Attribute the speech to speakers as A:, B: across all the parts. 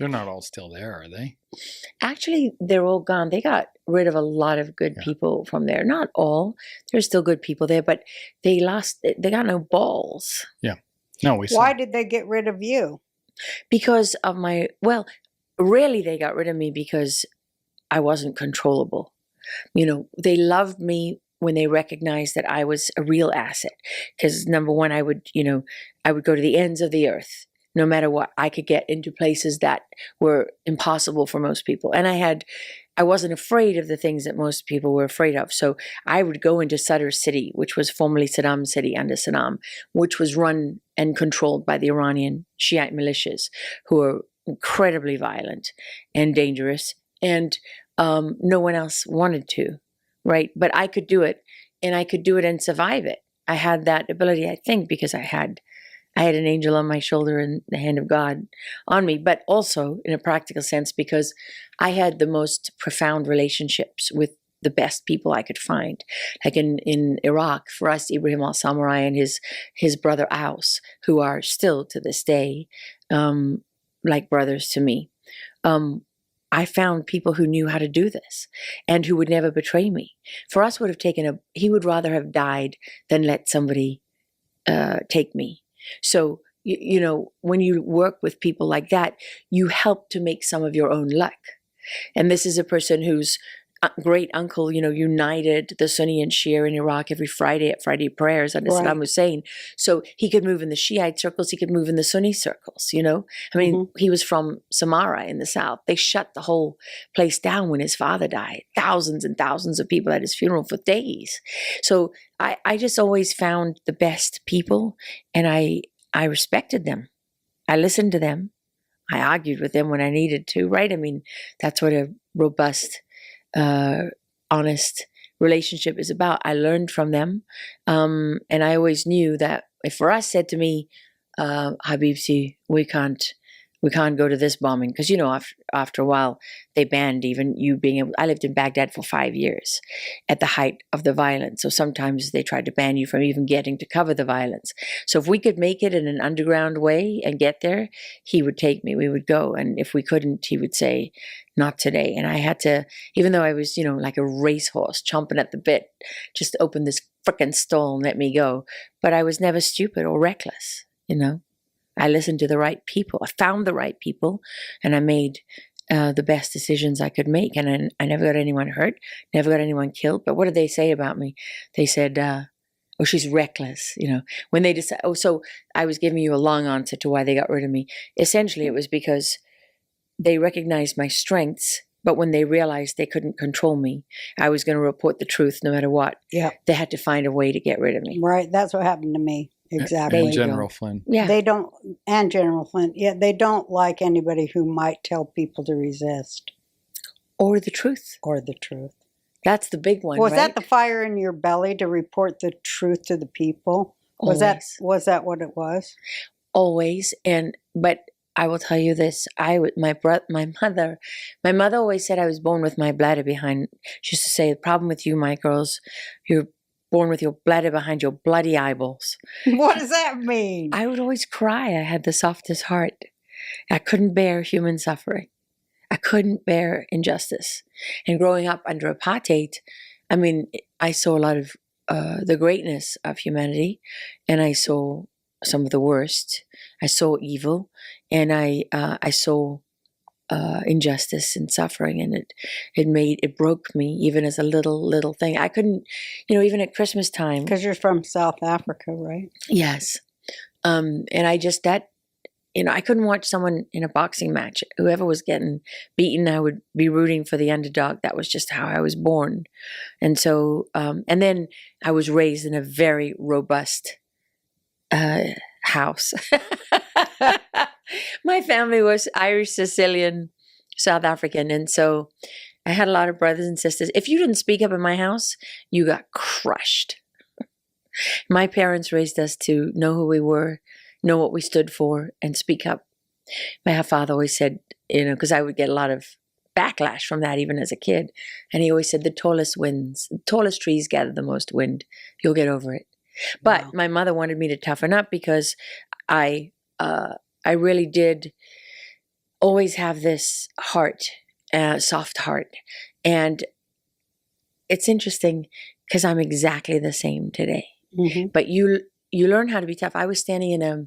A: They're not all still there, are they?
B: Actually, they're all gone. They got rid of a lot of good people from there. Not all. There's still good people there, but they got no balls.
A: Yeah. No, we saw.
C: Why did they get rid of you?
B: Because of really they got rid of me because I wasn't controllable. They loved me when they recognized that I was a real asset. Because number one, I would go to the ends of the earth. No matter what, I could get into places that were impossible for most people. And I wasn't afraid of the things that most people were afraid of. So I would go into Sadr City, which was formerly Saddam City under Saddam, which was run and controlled by the Iranian Shiite militias, who are incredibly violent and dangerous. And no one else wanted to, right? But I could do it, and I could do it and survive it. I had that ability, I think, because I had an angel on my shoulder and the hand of God on me, but also in a practical sense because I had the most profound relationships with the best people I could find. Like in Iraq, for us, Ibrahim al-Samurai and his brother Aus, who are still to this day like brothers to me. I found people who knew how to do this and who would never betray me. For us, he would rather have died than let somebody take me. So, when you work with people like that, you help to make some of your own luck. And this is a person whose great uncle, united the Sunni and Shia in Iraq every Friday at Friday prayers under Saddam Hussein. So he could move in the Shiite circles, he could move in the Sunni circles, I mean, he was from Samarra in the south. They shut the whole place down when his father died. Thousands and thousands of people at his funeral for days. So I just always found the best people, and I respected them. I listened to them. I argued with them when I needed to, right? I mean, that's what a robust honest relationship is about. I learned from them. And I always knew that if Faraz said to me, Habibti, we can't go to this bombing. Because, after a while, they banned even you being able. I lived in Baghdad for 5 years at the height of the violence. So sometimes they tried to ban you from even getting to cover the violence. So if we could make it in an underground way and get there, he would take me. We would go. And if we couldn't, he would say, not today. And I had to, even though I was, like a racehorse chomping at the bit, just open this frickin' stall and let me go. But I was never stupid or reckless, I listened to the right people. I found the right people, and I made the best decisions I could make. And I never got anyone hurt, never got anyone killed. But what did they say about me? They said, oh, she's reckless, when they decide. Oh, so I was giving you a long answer to why they got rid of me. Essentially, it was because they recognized my strengths, but when they realized they couldn't control me, I was going to report the truth no matter what.
C: Yeah.
B: They had to find a way to get rid of me.
C: Right. That's what happened to me. Exactly.
A: And General Flynn.
B: Yeah.
C: And General Flynn. Yeah, they don't like anybody who might tell people to resist.
B: Or the truth. That's the big one.
C: Was
B: right?
C: that the fire in your belly to report the truth to the people? Was that what it was?
B: Always. But I will tell you this. My mother always said I was born with my bladder behind. She used to say, the problem with you, my girls, you're born with your bladder behind your bloody eyeballs.
C: What does that mean?
B: I would always cry. I had the softest heart. I couldn't bear human suffering. I couldn't bear injustice. And growing up under apartheid, I mean, I saw a lot of the greatness of humanity, and I saw some of the worst. I saw evil, and I saw injustice and suffering, and it broke me even as a little thing. I couldn't, even at Christmas time.
C: Because you're from South Africa, right?
B: Yes. And I just, I couldn't watch someone in a boxing match. Whoever was getting beaten, I would be rooting for the underdog. That was just how I was born. And so, and then I was raised in a very robust house. My family was Irish, Sicilian, South African. And so I had a lot of brothers and sisters. If you didn't speak up in my house, you got crushed. My parents raised us to know who we were, know what we stood for, and speak up. My father always said, because I would get a lot of backlash from that even as a kid. And he always said, the tallest wins. The tallest trees gather the most wind. You'll get over it. But my mother wanted me to toughen up because I really did always have this heart, soft heart. And it's interesting because I'm exactly the same today.
C: Mm-hmm.
B: But you learn how to be tough. I was standing in a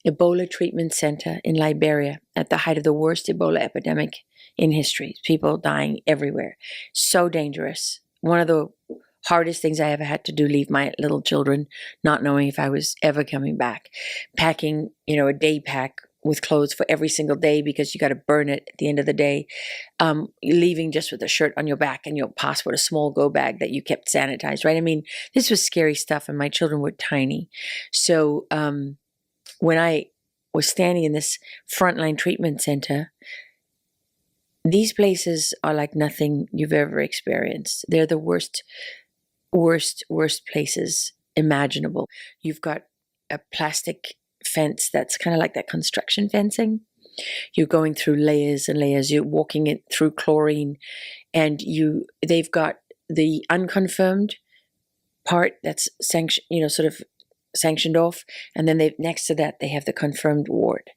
B: Ebola treatment center in Liberia at the height of the worst Ebola epidemic in history. People dying everywhere. So dangerous. One of the hardest things I ever had to do, leave my little children, not knowing if I was ever coming back. Packing, a day pack with clothes for every single day because you got to burn it at the end of the day. Leaving just with a shirt on your back and your passport, a small go bag that you kept sanitized, right? I mean, this was scary stuff, and my children were tiny. So when I was standing in this frontline treatment center, these places are like nothing you've ever experienced. They're the worst places imaginable. You've got a plastic fence that's kind of like that construction fencing. You're going through layers and layers. You're walking it through chlorine, and they've got the unconfirmed part that's sanctioned off, and then next to that they have the confirmed ward,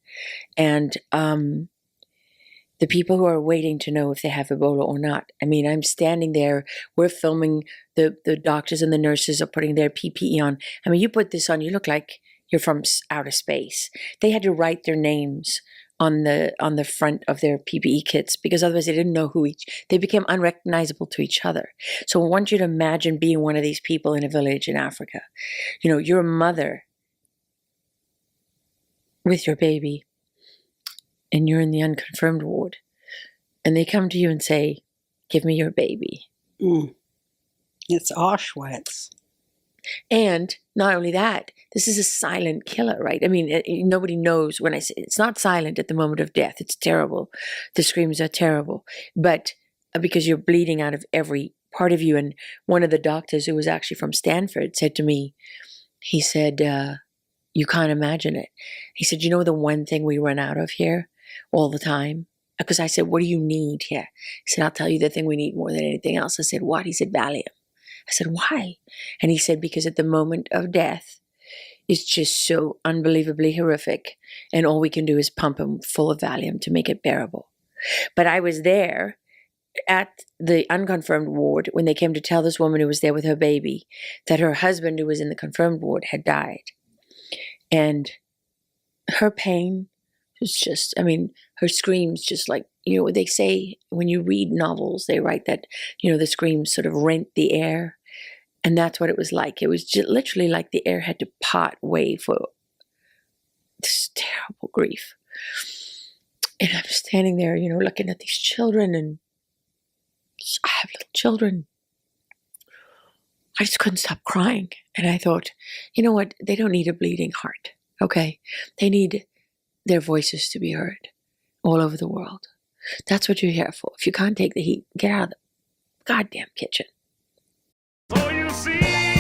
B: and the people who are waiting to know if they have Ebola or not. I mean, I'm standing there, we're filming, the doctors and the nurses are putting their PPE on. I mean, you put this on, you look like you're from outer space. They had to write their names on the front of their PPE kits because otherwise they didn't know they became unrecognizable to each other. So I want you to imagine being one of these people in a village in Africa. You're a mother with your baby, and you're in the unconfirmed ward, and they come to you and say, "Give me your baby."
C: It's Auschwitz.
B: And not only that, this is a silent killer, right? I mean, nobody knows when I say it's not silent at the moment of death. It's terrible. The screams are terrible. But because you're bleeding out of every part of you. And one of the doctors who was actually from Stanford said to me, he said, you can't imagine it. He said, the one thing we run out of here all the time? Because I said, what do you need here? He said, I'll tell you the thing we need more than anything else. I said, what? He said, Valium. I said, why? And he said, because at the moment of death, it's just so unbelievably horrific. And all we can do is pump him full of Valium to make it bearable. But I was there at the unconfirmed ward when they came to tell this woman who was there with her baby that her husband, who was in the confirmed ward, had died. And her pain was just, her screams just like, what they say when you read novels, they write that, the screams sort of rent the air. And that's what it was like. It was just literally like the air had to part way for this terrible grief. And I'm standing there, looking at these children, and I have little children. I just couldn't stop crying. And I thought, you know what? They don't need a bleeding heart, okay? They need their voices to be heard all over the world. That's what you're here for. If you can't take the heat, get out of the goddamn kitchen.
D: So you see